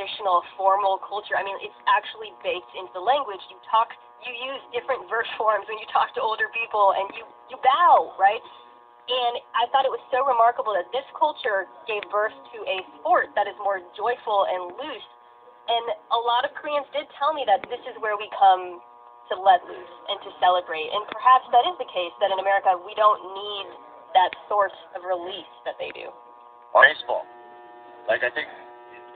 traditional formal culture. I mean, it's actually baked into the language. You use different verb forms when you talk to older people, and you bow, right? And I thought it was so remarkable that this culture gave birth to a sport that is more joyful and loose. And a lot of Koreans did tell me that this is where we come to let loose and to celebrate. And perhaps that is the case, that in America we don't need that sort of release that they do. Baseball. Like, I think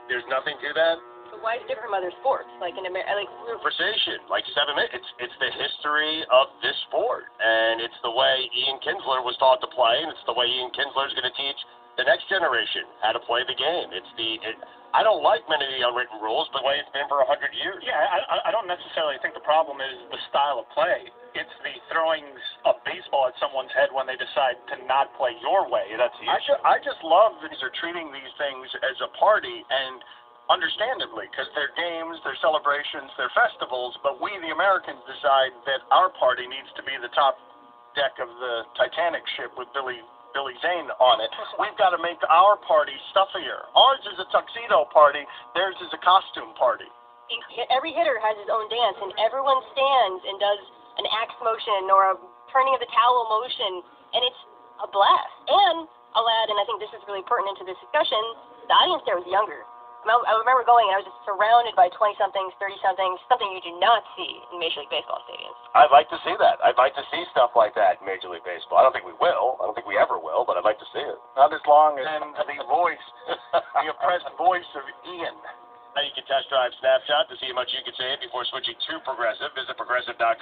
there's nothing to that. But why is it different from other sports? Like in America, Conversation, like 7 minutes. It's the history of this sport, and it's the way Ian Kinsler was taught to play, and it's the way Ian Kinsler is going to teach the next generation how to play the game. I don't like many of the unwritten rules, but the way it's been for 100 years. Yeah, I don't necessarily think the problem is the style of play. It's the throwing a baseball at someone's head when they decide to not play your way. That's the issue. I just love that they're treating these things as a party, and understandably, because they're games, they're celebrations, they're festivals, but we, the Americans, decide that our party needs to be the top deck of the Titanic ship with Billy Zane on it. We've got to make our party stuffier. Ours is a tuxedo party. Theirs is a costume party. Every hitter has his own dance, and everyone stands and does an axe motion or a turning of the towel motion, and it's a blast. And I'll add, and I think this is really pertinent to this discussion, the audience there was younger. I remember going, and I was just surrounded by 20-somethings, 30-somethings, something you do not see in Major League Baseball stadiums. I'd like to see that. I'd like to see stuff like that in Major League Baseball. I don't think we will. I don't think we ever will, but I'd like to see it. Not as long as the voice, the oppressed voice of Ian. Now you can test drive Snapshot to see how much you can save before switching to Progressive. Visit Progressive.com.